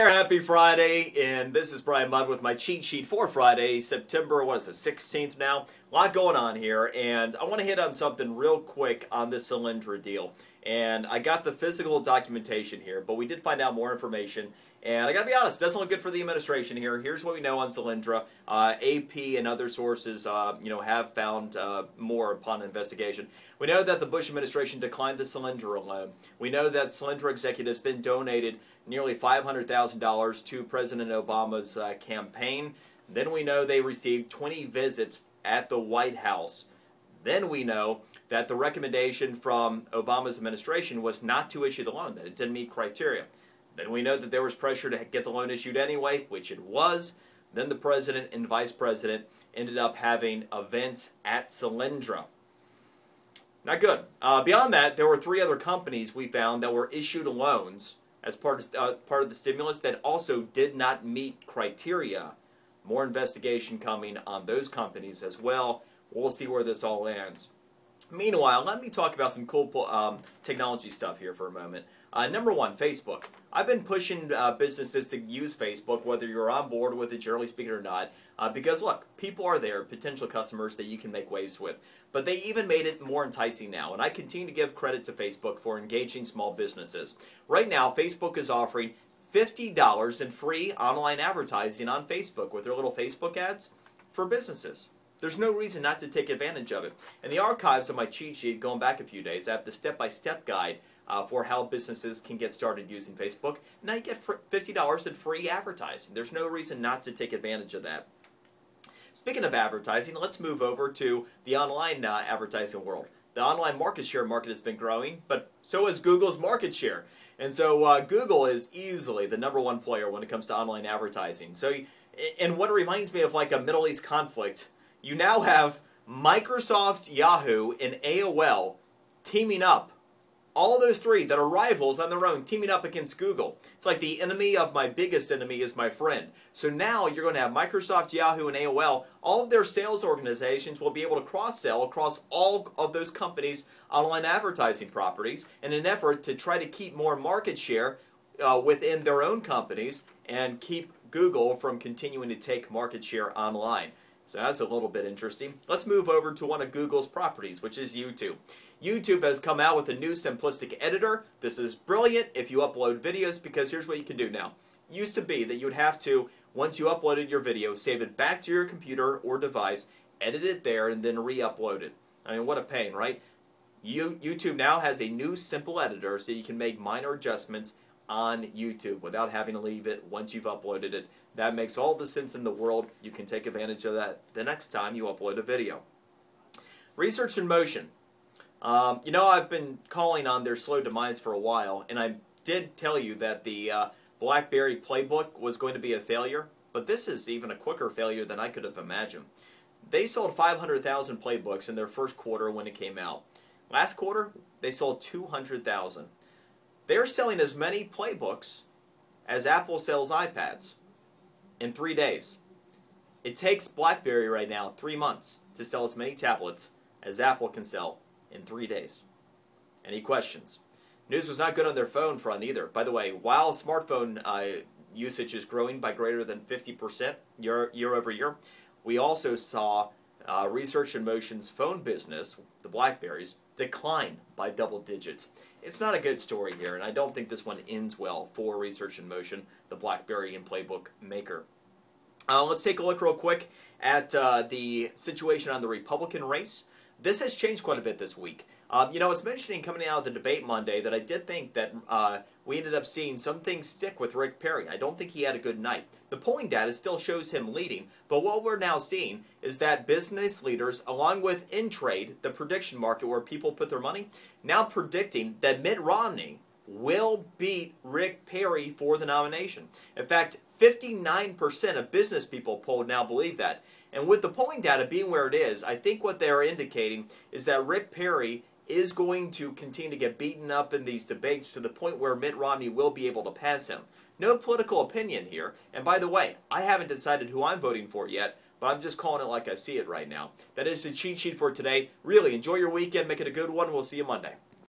Happy Friday, and this is Brian Mudd with my cheat sheet for Friday, September, 16th now. A lot going on here, and I want to hit on something real quick on this Solyndra deal. And I got the physical documentation here, but we did find out more information. And I got to be honest, it doesn't look good for the administration here. Here's what we know on Solyndra. AP and other sources, have found more upon investigation. We know that the Bush administration declined the Solyndra loan. We know that Solyndra executives then donated nearly $500,000 to President Obama's campaign. Then we know they received 20 visits at the White House. Then we know that the recommendation from Obama's administration was not to issue the loan, that it didn't meet criteria. Then we know that there was pressure to get the loan issued anyway, which it was. Then the president and vice president ended up having events at Solyndra. Not good. Beyond that, there were 3 other companies we found that were issued loans as part of the stimulus that also did not meet criteria. More investigation coming on those companies as well. We'll see where this all lands. Meanwhile, let me talk about some cool technology stuff here for a moment. Number one, Facebook. I've been pushing businesses to use Facebook, whether you're on board with it, generally speaking, or not, because, look, people are there, potential customers that you can make waves with. But they even made it more enticing now, and I continue to give credit to Facebook for engaging small businesses. Right now, Facebook is offering $50 in free online advertising on Facebook with their little Facebook ads for businesses. There's no reason not to take advantage of it. In the archives of my cheat sheet, going back a few days, I have the step-by-step guide for how businesses can get started using Facebook. Now you get $50 in free advertising. There's no reason not to take advantage of that. Speaking of advertising, let's move over to the online advertising world. The online market share market has been growing, but so has Google's market share. And so Google is easily the #1 player when it comes to online advertising. So, and what reminds me of like a Middle East conflict, you now have Microsoft, Yahoo, and AOL teaming up. All those 3 that are rivals on their own teaming up against Google. It's like the enemy of my biggest enemy is my friend. So now you're going to have Microsoft, Yahoo, and AOL. All of their sales organizations will be able to cross-sell across all of those companies' online advertising properties in an effort to try to keep more market share within their own companies and keep Google from continuing to take market share online. So that's a little bit interesting. Let's move over to one of Google's properties, which is YouTube. YouTube has come out with a new simplistic editor. This is brilliant if you upload videos, because here's what you can do now. It used to be that you would have to, once you uploaded your video, save it back to your computer or device, edit it there, and then re-upload it. I mean, what a pain, right? YouTube now has a new simple editor so you can make minor adjustments on YouTube without having to leave it once you've uploaded it. That makes all the sense in the world. You can take advantage of that the next time you upload a video. Research in Motion. I've been calling on their slow demise for a while, and I did tell you that the BlackBerry Playbook was going to be a failure, but this is even a quicker failure than I could have imagined. They sold 500,000 Playbooks in their first quarter when it came out. Last quarter, they sold 200,000. They're selling as many Playbooks as Apple sells iPads in 3 days. It takes BlackBerry right now 3 months to sell as many tablets as Apple can sell in 3 days. Any questions? News was not good on their phone front either. By the way, while smartphone usage is growing by greater than 50% year over year, we also saw Research in Motion's phone business, the BlackBerries, decline by double digits. It's not a good story here, and I don't think this one ends well for Research in Motion, the BlackBerry and Playbook maker. Let's take a look real quick at the situation on the Republican race. This has changed quite a bit this week. I was mentioning coming out of the debate Monday that I did think that we ended up seeing some things stick with Rick Perry. I don't think he had a good night. The polling data still shows him leading, but what we're now seeing is that business leaders, along with InTrade, the prediction market where people put their money, now predicting that Mitt Romney will beat Rick Perry for the nomination. In fact, 59% of business people polled now believe that. And with the polling data being where it is, I think what they're indicating is that Rick Perry is going to continue to get beaten up in these debates to the point where Mitt Romney will be able to pass him. No political opinion here. And by the way, I haven't decided who I'm voting for yet, but I'm just calling it like I see it right now. That is the cheat sheet for today. Really, enjoy your weekend. Make it a good one. We'll see you Monday.